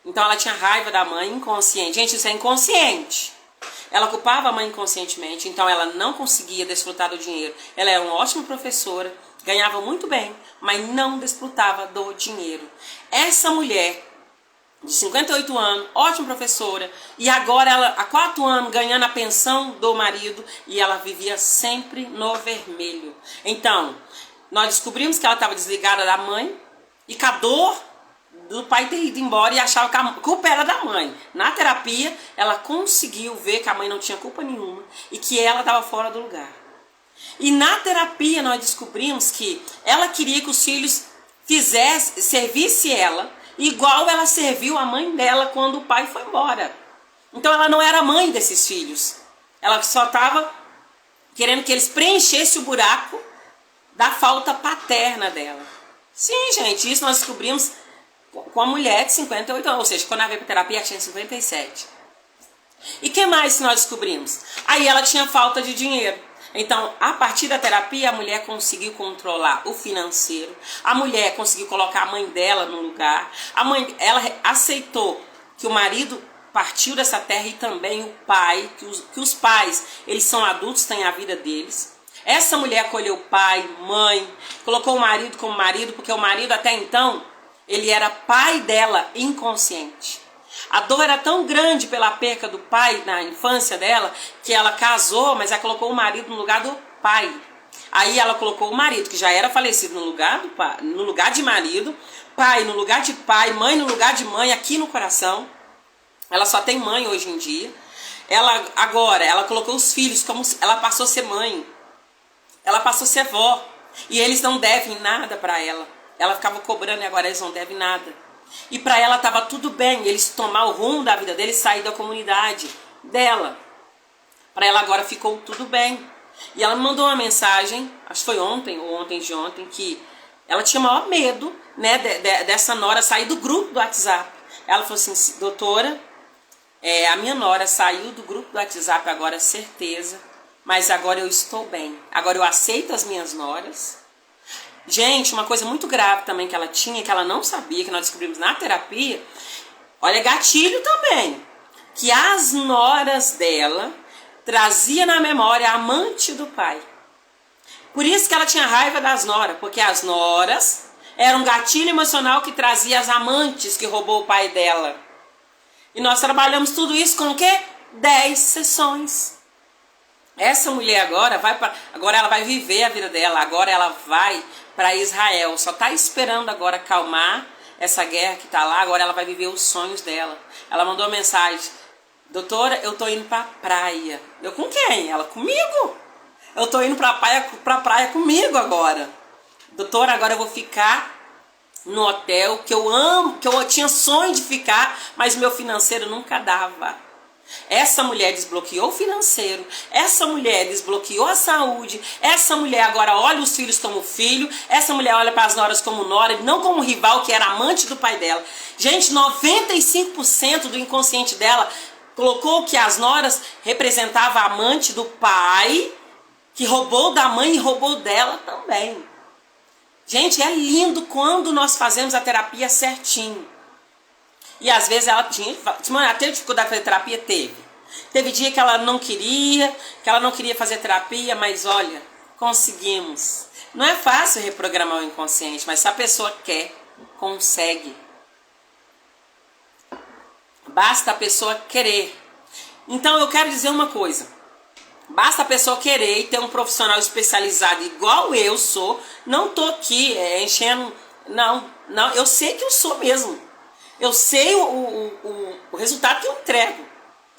Então ela tinha raiva da mãe inconsciente. Gente, isso é inconsciente. Ela culpava a mãe inconscientemente, então ela não conseguia desfrutar do dinheiro. Ela era uma ótima professora, ganhava muito bem, mas não desfrutava do dinheiro. Essa mulher, de 58 anos, ótima professora, e agora ela, há 4 anos, ganhando a pensão do marido, e ela vivia sempre no vermelho. Então, nós descobrimos que ela estava desligada da mãe, e com a dor do pai ter ido embora e achava que a culpa era da mãe. Na terapia, ela conseguiu ver que a mãe não tinha culpa nenhuma e que ela estava fora do lugar. E na terapia nós descobrimos que ela queria que os filhos servissem ela igual ela serviu a mãe dela quando o pai foi embora. Então ela não era mãe desses filhos. Ela só estava querendo que eles preenchessem o buraco da falta paterna dela. Sim, gente, isso nós descobrimos com a mulher de 58 anos, ou seja, quando ela veio para terapia ela tinha 57. E o que mais nós descobrimos? Aí ela tinha falta de dinheiro. Então, a partir da terapia, a mulher conseguiu controlar o financeiro, a mulher conseguiu colocar a mãe dela no lugar, ela aceitou que o marido partiu dessa terra e também o pai, que os pais, eles são adultos, têm a vida deles. Essa mulher acolheu pai, mãe, colocou o marido como marido, porque o marido até então, ele era pai dela inconsciente. A dor era tão grande pela perca do pai na infância dela, que ela casou, mas ela colocou o marido no lugar do pai. Aí ela colocou o marido, que já era falecido, no lugar do pai, no lugar de marido, pai no lugar de pai, mãe no lugar de mãe, aqui no coração. Ela só tem mãe hoje em dia. Ela colocou os filhos, como ela passou a ser mãe. Ela passou a ser vó. E eles não devem nada para ela. Ela ficava cobrando e agora eles não devem nada. E para ela estava tudo bem, eles tomar o rumo da vida deles, sair da comunidade dela. Para ela agora ficou tudo bem. E ela me mandou uma mensagem, acho que foi ontem ou ontem de ontem, que ela tinha maior medo, né, dessa nora sair do grupo do WhatsApp. Ela falou assim, doutora, a minha nora saiu do grupo do WhatsApp agora, certeza, mas agora eu estou bem. Agora eu aceito as minhas noras. Gente, uma coisa muito grave também que ela tinha, que ela não sabia, que nós descobrimos na terapia, olha, gatilho também, que as noras dela trazia na memória a amante do pai. Por isso que ela tinha raiva das noras, porque as noras eram um gatilho emocional que trazia as amantes que roubou o pai dela. E nós trabalhamos tudo isso com o quê? 10 sessões. Essa mulher agora ela vai viver a vida dela, agora ela vai para Israel, só está esperando agora acalmar essa guerra que está lá, agora ela vai viver os sonhos dela. Ela mandou uma mensagem: doutora, eu tô indo pra praia. Eu, com quem? Ela, comigo. Eu tô indo pra praia comigo agora. Doutora, agora eu vou ficar no hotel que eu amo, que eu tinha sonho de ficar, mas meu financeiro nunca dava. Essa mulher desbloqueou o financeiro, essa mulher desbloqueou a saúde, essa mulher agora olha os filhos como filho, essa mulher olha para as noras como nora, não como rival, que era amante do pai dela. Gente, 95% do inconsciente dela colocou que as noras representavam a amante do pai, que roubou da mãe e roubou dela também. Gente, é lindo quando nós fazemos a terapia certinho. E às vezes ela teve dificuldade de fazer terapia? Teve dia que ela não queria fazer terapia, mas olha, conseguimos. Não é fácil reprogramar o inconsciente, mas se a pessoa quer, consegue. Basta a pessoa querer. Então eu quero dizer uma coisa. Basta a pessoa querer e ter um profissional especializado igual eu sou. Não tô aqui enchendo... Não, eu sei que eu sou mesmo. Eu sei o resultado que eu entrego.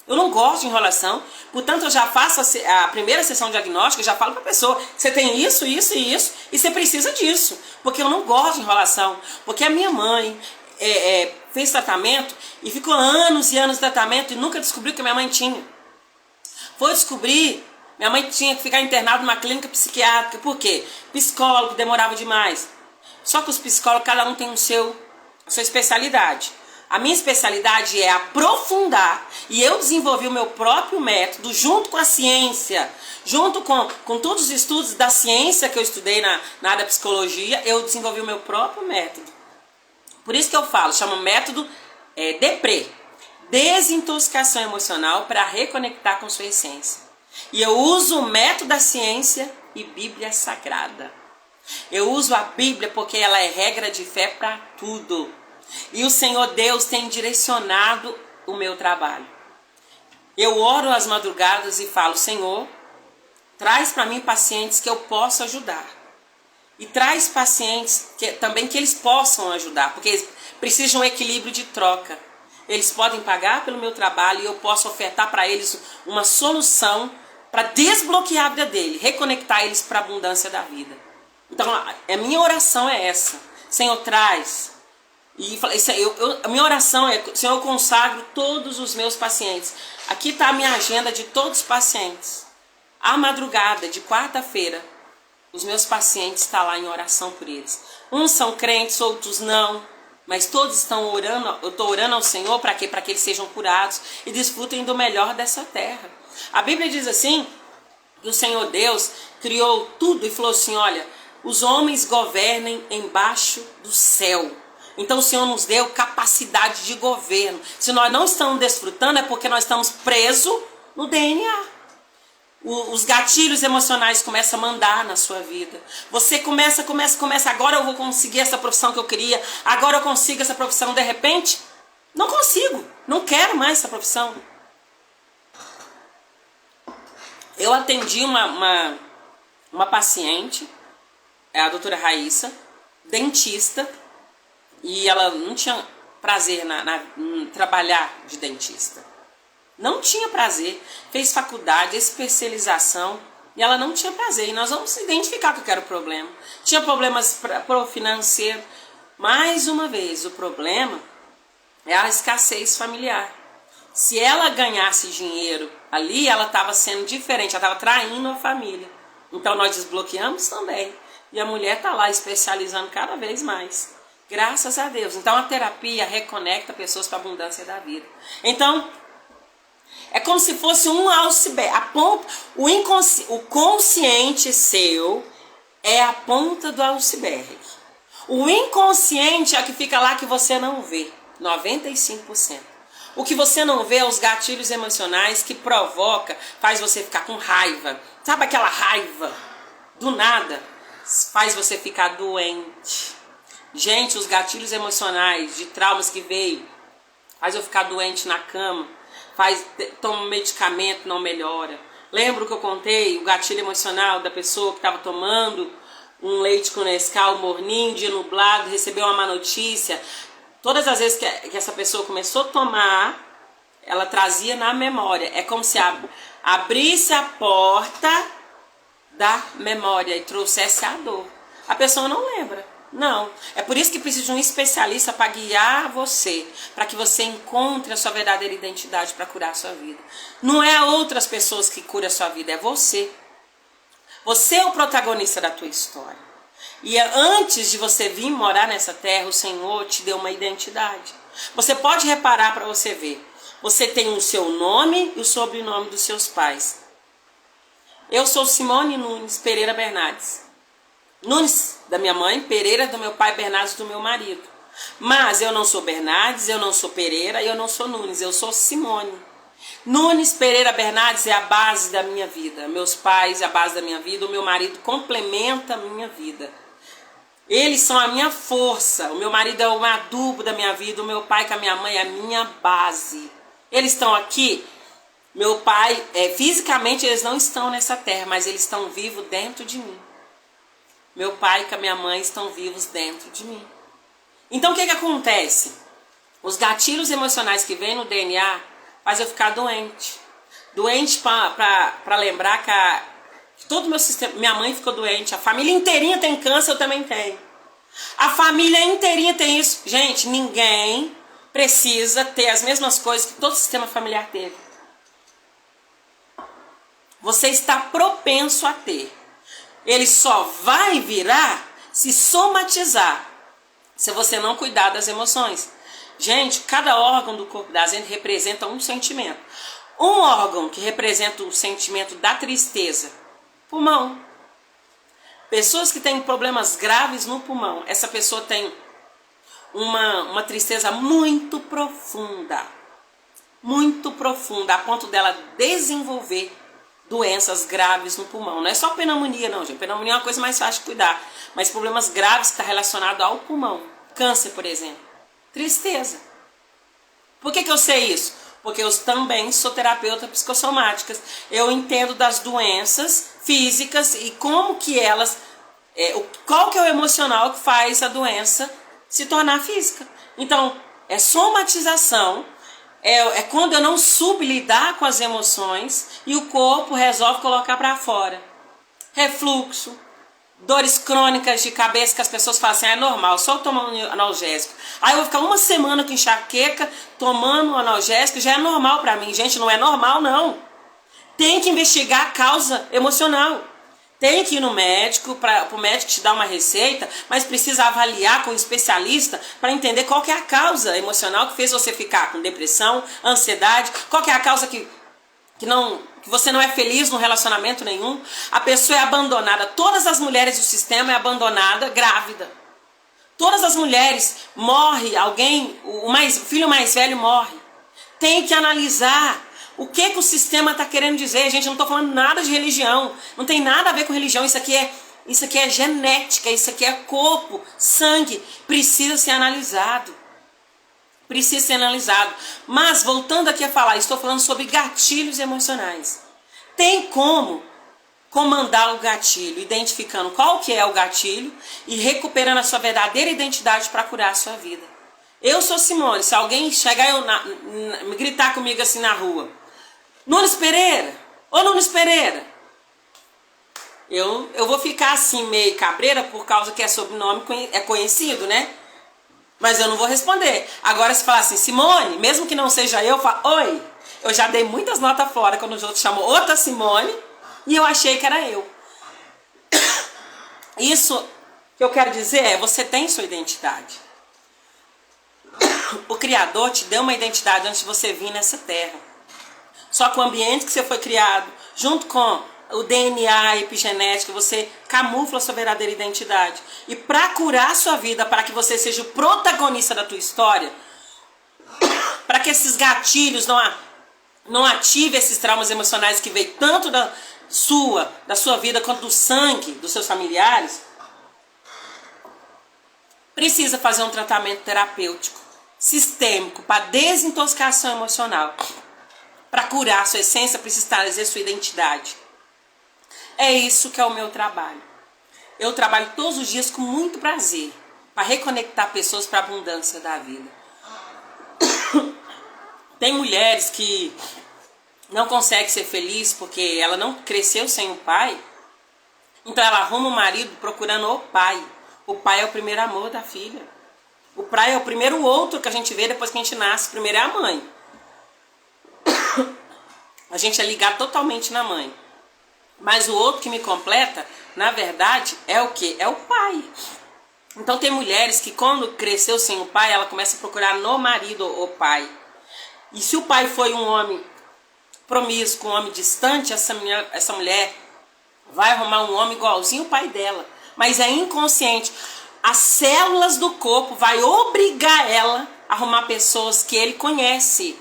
Eu não gosto de enrolação. Portanto, eu já faço a primeira sessão diagnóstica, já falo para a pessoa: você tem isso, isso e isso, e você precisa disso. Porque eu não gosto de enrolação. Porque a minha mãe fez tratamento e ficou anos e anos de tratamento e nunca descobriu que a minha mãe tinha. Foi descobrir, minha mãe tinha que ficar internada numa clínica psiquiátrica. Por quê? Psicólogo demorava demais. Só que os psicólogos, cada um tem a sua especialidade. A minha especialidade é aprofundar, e eu desenvolvi o meu próprio método junto com a ciência, junto com todos os estudos da ciência que eu estudei na área da psicologia. Eu desenvolvi o meu próprio método. Por isso que eu falo, chama método DEPRE, desintoxicação emocional, para reconectar com sua essência. E eu uso o método da ciência e Bíblia Sagrada. Eu uso a Bíblia porque ela é regra de fé para tudo. E o Senhor Deus tem direcionado o meu trabalho. Eu oro às madrugadas e falo: Senhor, traz para mim pacientes que eu possa ajudar. E traz pacientes também que eles possam ajudar, porque eles precisam de um equilíbrio de troca. Eles podem pagar pelo meu trabalho e eu posso ofertar para eles uma solução para desbloquear a vida dele, reconectar eles para a abundância da vida. Então, a minha oração é essa: Senhor, traz. E a minha oração é: Senhor, eu consagro todos os meus pacientes. Aqui está a minha agenda de todos os pacientes. À madrugada, de quarta-feira, os meus pacientes estão lá em oração por eles. Uns são crentes, outros não. Mas todos estão orando. Eu estou orando ao Senhor para quê? Para que eles sejam curados e desfrutem do melhor dessa terra. A Bíblia diz assim, que o Senhor Deus criou tudo e falou assim: olha, os homens governem embaixo do céu. Então o Senhor nos deu capacidade de governo. Se nós não estamos desfrutando, é porque nós estamos presos no DNA. Os gatilhos emocionais começam a mandar na sua vida. Você começa. Agora eu vou conseguir essa profissão que eu queria. Agora eu consigo essa profissão. De repente, não consigo. Não quero mais essa profissão. Eu atendi uma paciente, a doutora Raíssa, dentista. E ela não tinha prazer em trabalhar de dentista. Não tinha prazer. Fez faculdade, especialização, e ela não tinha prazer. E nós vamos identificar qual era o problema. Tinha problemas para o financeiro. Mais uma vez, o problema é a escassez familiar. Se ela ganhasse dinheiro ali, ela estava sendo diferente, ela estava traindo a família. Então nós desbloqueamos também. E a mulher está lá especializando cada vez mais. Graças a Deus. Então a terapia reconecta pessoas para a abundância da vida. Então, é como se fosse um iceberg. O consciente seu é a ponta do iceberg. O inconsciente é o que fica lá que você não vê. 95%. O que você não vê é os gatilhos emocionais que faz você ficar com raiva. Sabe aquela raiva? Do nada. Faz você ficar doente. Gente, os gatilhos emocionais de traumas que veio, faz eu ficar doente na cama, tomo medicamento, não melhora. Lembra que eu contei o gatilho emocional da pessoa que estava tomando um leite com Nescau, morninho, dia nublado, recebeu uma má notícia. Todas as vezes que essa pessoa começou a tomar, ela trazia na memória. É como se abrisse a porta da memória e trouxesse a dor. A pessoa não lembra. Não. É por isso que precisa de um especialista para guiar você, para que você encontre a sua verdadeira identidade para curar a sua vida. Não é outras pessoas que curam a sua vida, é você. Você é o protagonista da tua história. E antes de você vir morar nessa terra, o Senhor te deu uma identidade. Você pode reparar para você ver. Você tem o seu nome e o sobrenome dos seus pais. Eu sou Simone Nunes Pereira Bernardes. Nunes da minha mãe, Pereira do meu pai, Bernardes do meu marido. Mas eu não sou Bernardes, eu não sou Pereira e eu não sou Nunes, eu sou Simone. Nunes Pereira Bernardes é a base da minha vida. Meus pais é a base da minha vida, o meu marido complementa a minha vida. Eles são a minha força, o meu marido é o adubo da minha vida, o meu pai com a minha mãe é a minha base. Eles estão aqui, meu pai, fisicamente eles não estão nessa terra, mas eles estão vivos dentro de mim. Meu pai com a minha mãe estão vivos dentro de mim. Então o que acontece? Os gatilhos emocionais que vêm no DNA faz eu ficar doente. Doente para lembrar que todo o meu sistema, minha mãe ficou doente, a família inteirinha tem câncer, eu também tenho. A família inteirinha tem isso. Gente, ninguém precisa ter as mesmas coisas que todo o sistema familiar teve. Você está propenso a ter. Ele só vai virar se somatizar, se você não cuidar das emoções. Gente, cada órgão do corpo da gente representa um sentimento. Um órgão que representa o sentimento da tristeza, pulmão. Pessoas que têm problemas graves no pulmão, essa pessoa tem uma tristeza muito profunda, a ponto dela desenvolver doenças graves no pulmão. Não é só pneumonia não, gente. Pneumonia é uma coisa mais fácil de cuidar. Mas problemas graves que estão relacionados ao pulmão. Câncer, por exemplo. Tristeza. Por que eu sei isso? Porque eu também sou terapeuta psicossomáticas. Eu entendo das doenças físicas e como que elas... qual que é o emocional que faz a doença se tornar física. Então, é somatização. É quando eu não soube lidar com as emoções e o corpo resolve colocar para fora. Refluxo, dores crônicas de cabeça que as pessoas falam assim, é normal, só tomar um analgésico. Aí eu vou ficar uma semana com enxaqueca, tomando um analgésico, já é normal para mim. Gente, não é normal não. Tem que investigar a causa emocional. Tem que ir no médico, para o médico te dar uma receita, mas precisa avaliar com um especialista para entender qual que é a causa emocional que fez você ficar com depressão, ansiedade, qual que é a causa que você não é feliz no relacionamento nenhum. A pessoa é abandonada, todas as mulheres do sistema é abandonada grávida. Todas as mulheres morrem, o filho mais velho morre. Tem que analisar. O que o sistema está querendo dizer? Gente, eu não estou falando nada de religião. Não tem nada a ver com religião. Isso aqui é genética. Isso aqui é corpo, sangue. Precisa ser analisado. Precisa ser analisado. Mas, voltando aqui a falar, estou falando sobre gatilhos emocionais. Tem como comandar o gatilho, identificando qual que é o gatilho e recuperando a sua verdadeira identidade para curar a sua vida. Eu sou Simone. Se alguém chegar me gritar comigo assim na rua, Nunes Pereira, ô Nunes Pereira, eu vou ficar assim meio cabreira por causa que é sobrenome, é conhecido, né? Mas eu não vou responder. Agora se falar assim, Simone, mesmo que não seja eu falo, oi. Eu já dei muitas notas fora quando os outros chamam outra Simone e eu achei que era eu. Isso que eu quero dizer é, você tem sua identidade. O Criador te deu uma identidade antes de você vir nessa terra. Só que o ambiente que você foi criado, junto com o DNA, a epigenética, você camufla a sua verdadeira identidade. E para curar a sua vida, para que você seja o protagonista da tua história, para que esses gatilhos não ativem esses traumas emocionais que veio tanto da sua vida quanto do sangue dos seus familiares, precisa fazer um tratamento terapêutico, sistêmico, para desintoxicação emocional. para curar a sua essência, precisa trazer sua identidade. É isso que é o meu trabalho. Eu trabalho todos os dias com muito prazer para reconectar pessoas para a abundância da vida. Tem mulheres que não conseguem ser felizes porque ela não cresceu sem o pai. Então ela arruma um marido procurando o pai. O pai é o primeiro amor da filha. O pai é o primeiro outro que a gente vê depois que a gente nasce. Primeiro é a mãe. A gente é ligado totalmente na mãe. Mas o outro que me completa, na verdade, é o quê? É o pai. Então tem mulheres que quando cresceu sem o pai, ela começa a procurar no marido o pai. E se o pai foi um homem promíscuo, um homem distante, essa mulher vai arrumar um homem igualzinho o pai dela. Mas é inconsciente. As células do corpo vai obrigar ela a arrumar pessoas que ele conhece.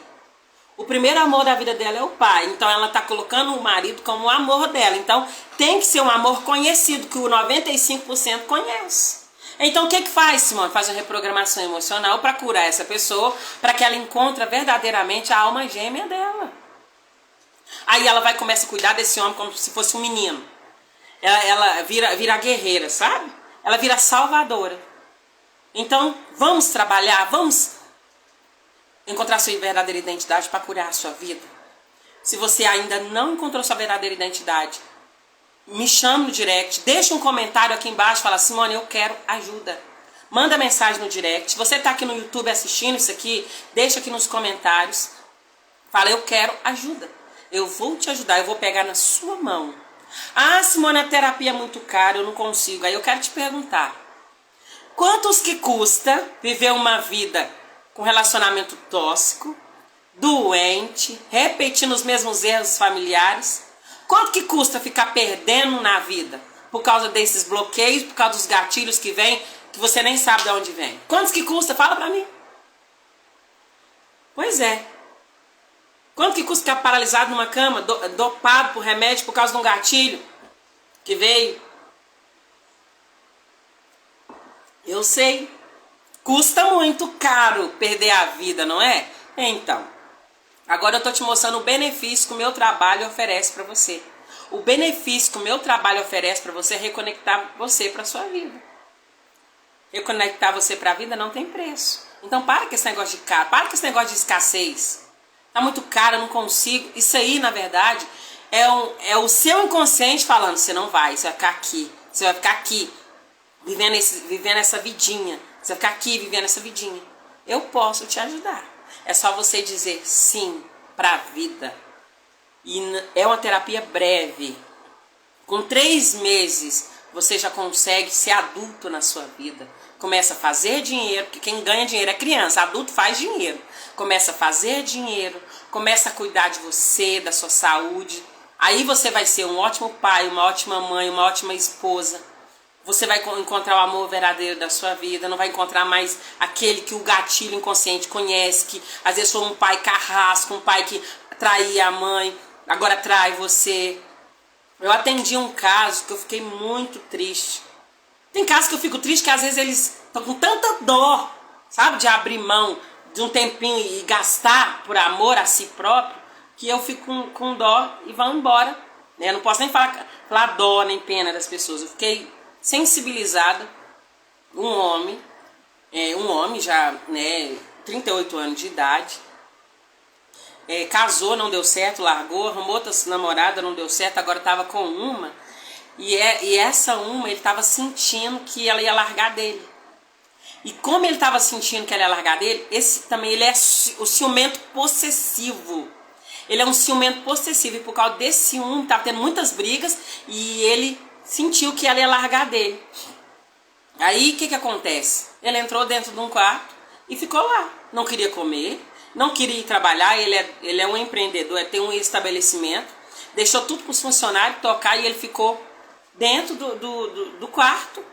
O primeiro amor da vida dela é o pai. Então ela está colocando o marido como o amor dela. Então tem que ser um amor conhecido, que o 95% conhece. Então o que faz, Simone? Faz uma reprogramação emocional para curar essa pessoa, para que ela encontre verdadeiramente a alma gêmea dela. Aí ela começa a cuidar desse homem como se fosse um menino. Ela vira guerreira, sabe? Ela vira salvadora. Então vamos trabalhar, vamos encontrar sua verdadeira identidade para curar a sua vida. Se você ainda não encontrou sua verdadeira identidade, me chame no direct, deixa um comentário aqui embaixo, fala: Simone, eu quero ajuda. Manda mensagem no direct. Se você está aqui no YouTube assistindo isso aqui, deixa aqui nos comentários. Fala: eu quero ajuda. Eu vou te ajudar, eu vou pegar na sua mão. Ah, Simone, a terapia é muito cara, eu não consigo. Aí eu quero te perguntar: quantos que custa viver uma vida com relacionamento tóxico, doente, repetindo os mesmos erros familiares? Quanto que custa ficar perdendo na vida por causa desses bloqueios, por causa dos gatilhos que vem, que você nem sabe de onde vem? Quantos que custa? Fala pra mim. Pois é. Quanto que custa ficar paralisado numa cama, dopado por remédio por causa de um gatilho que veio? Eu sei. Custa muito caro perder a vida, não é? Então, agora eu tô te mostrando o benefício que o meu trabalho oferece para você. O benefício que o meu trabalho oferece para você é reconectar você para sua vida. Reconectar você para a vida não tem preço. Então para com esse negócio de caro, para com esse negócio de escassez. Tá muito caro, eu não consigo. Isso aí, na verdade, é o seu inconsciente falando: você não vai, você vai ficar aqui. Você vai ficar aqui, vivendo essa vidinha. Você vai ficar aqui, vivendo essa vidinha. Eu posso te ajudar. É só você dizer sim para a vida. E é uma terapia breve. Com 3 meses, você já consegue ser adulto na sua vida. Começa a fazer dinheiro, porque quem ganha dinheiro é criança. Adulto faz dinheiro. Começa a fazer dinheiro, começa a cuidar de você, da sua saúde. Aí você vai ser um ótimo pai, uma ótima mãe, uma ótima esposa. Você vai encontrar o amor verdadeiro da sua vida. Não vai encontrar mais aquele que o gatilho inconsciente conhece, que às vezes foi um pai carrasco, um pai que traía a mãe, agora trai você. Eu atendi um caso que eu fiquei muito triste. Tem casos que eu fico triste que às vezes eles estão com tanta dor, sabe, de abrir mão de um tempinho e gastar por amor a si próprio, que eu fico com dó e vão embora. Eu não posso nem falar dó nem pena das pessoas. Eu fiquei sensibilizada. Um homem já, 38 anos de idade, casou, não deu certo, largou, arrumou outra namorada, não deu certo, agora estava com uma, e essa uma ele estava sentindo que ela ia largar dele. E como ele estava sentindo que ela ia largar dele, ele é o ciumento possessivo. Ele é um ciumento possessivo, e por causa desse ciúme, estava tendo muitas brigas, e ele sentiu que ela ia largar dele. Aí o que acontece? Ele entrou dentro de um quarto e ficou lá. Não queria comer, não queria ir trabalhar. Ele é um empreendedor, tem um estabelecimento. Deixou tudo para os funcionários tocar, e ele ficou dentro do quarto,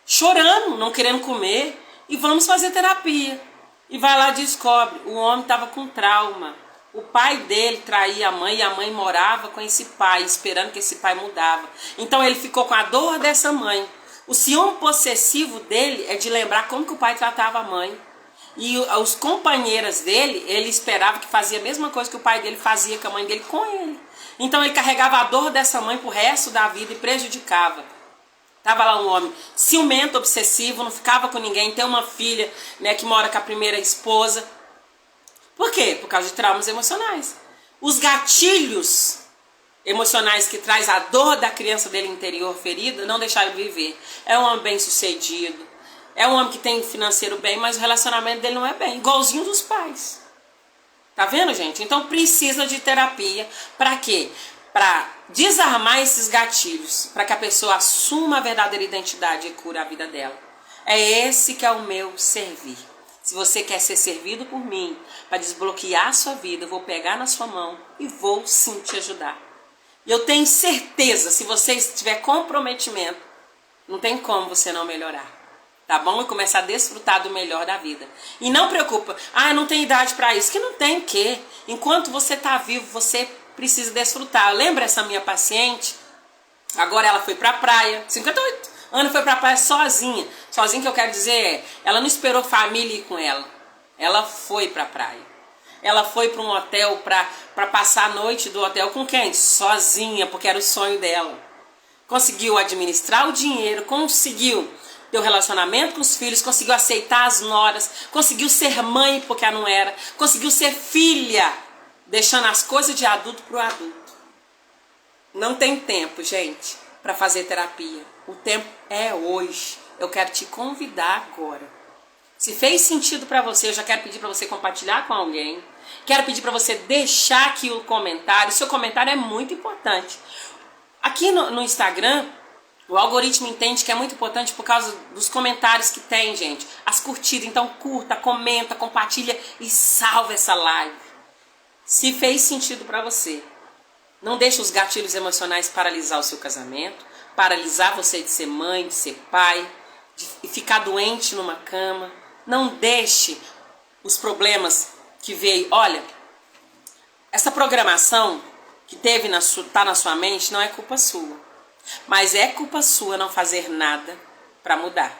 chorando, não querendo comer. E vamos fazer terapia. E vai lá e descobre, o homem estava com trauma. O pai dele traía a mãe, e a mãe morava com esse pai, esperando que esse pai mudava. Então ele ficou com a dor dessa mãe. O ciúme possessivo dele é de lembrar como que o pai tratava a mãe. E os companheiras dele, ele esperava que fazia a mesma coisa que o pai dele fazia com a mãe dele com ele. Então ele carregava a dor dessa mãe pro resto da vida e prejudicava. Tava lá um homem ciumento, obsessivo, não ficava com ninguém, tem uma filha, né, que mora com a primeira esposa. Por quê? Por causa de traumas emocionais. Os gatilhos emocionais que traz a dor da criança dele interior ferida não deixaram ele viver. É um homem bem sucedido, é um homem que tem financeiro bem, mas o relacionamento dele não é bem, igualzinho dos pais. Tá vendo, gente? Então precisa de terapia. Para quê? Para desarmar esses gatilhos, para que a pessoa assuma a verdadeira identidade e cure a vida dela. É esse que é o meu servir. Se você quer ser servido por mim, para desbloquear a sua vida, eu vou pegar na sua mão e vou sim te ajudar. E eu tenho certeza, se você tiver comprometimento, não tem como você não melhorar. Tá bom? E começar a desfrutar do melhor da vida. E não preocupa, não tem idade para isso. Que não tem o quê? Enquanto você tá vivo, você precisa desfrutar. Lembra essa minha paciente? Agora ela foi pra praia, 58 anos, foi pra praia sozinha. Sozinha que eu quero dizer é, ela não esperou família ir com ela. Ela foi pra praia. Ela foi para um hotel para passar a noite do hotel com quem? Sozinha, porque era o sonho dela. Conseguiu administrar o dinheiro, conseguiu ter um relacionamento com os filhos, conseguiu aceitar as noras, conseguiu ser mãe porque ela não era, conseguiu ser filha, deixando as coisas de adulto para o adulto. Não tem tempo, gente, para fazer terapia. O tempo é hoje. Eu quero te convidar agora. Se fez sentido para você, eu já quero pedir para você compartilhar com alguém. Quero pedir para você deixar aqui o comentário. O seu comentário é muito importante. Aqui no Instagram, o algoritmo entende que é muito importante por causa dos comentários que tem, gente. As curtidas. Então curta, comenta, compartilha e salva essa live. Se fez sentido para você, não deixe os gatilhos emocionais paralisar o seu casamento, paralisar você de ser mãe, de ser pai, de ficar doente numa cama. Não deixe os problemas que veio. Olha, essa programação que tá na sua mente não é culpa sua. Mas é culpa sua não fazer nada para mudar.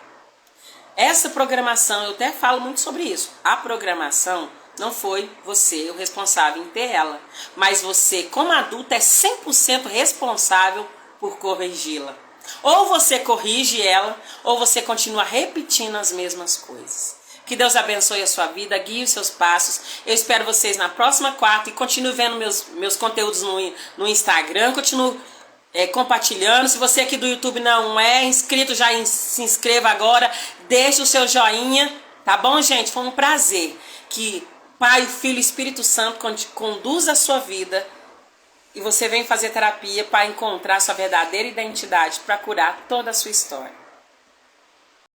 Essa programação, eu até falo muito sobre isso. A programação não foi você o responsável em ter ela. Mas você, como adulto, é 100% responsável por corrigi-la. Ou você corrige ela, ou você continua repetindo as mesmas coisas. Que Deus abençoe a sua vida, guie os seus passos. Eu espero vocês na próxima quarta e continue vendo meus conteúdos no Instagram. Continue compartilhando. Se você aqui do YouTube não é inscrito, já se inscreva agora. Deixe o seu joinha. Tá bom, gente? Foi um prazer. Que Pai, Filho e Espírito Santo conduza a sua vida. E você vem fazer terapia para encontrar sua verdadeira identidade, para curar toda a sua história.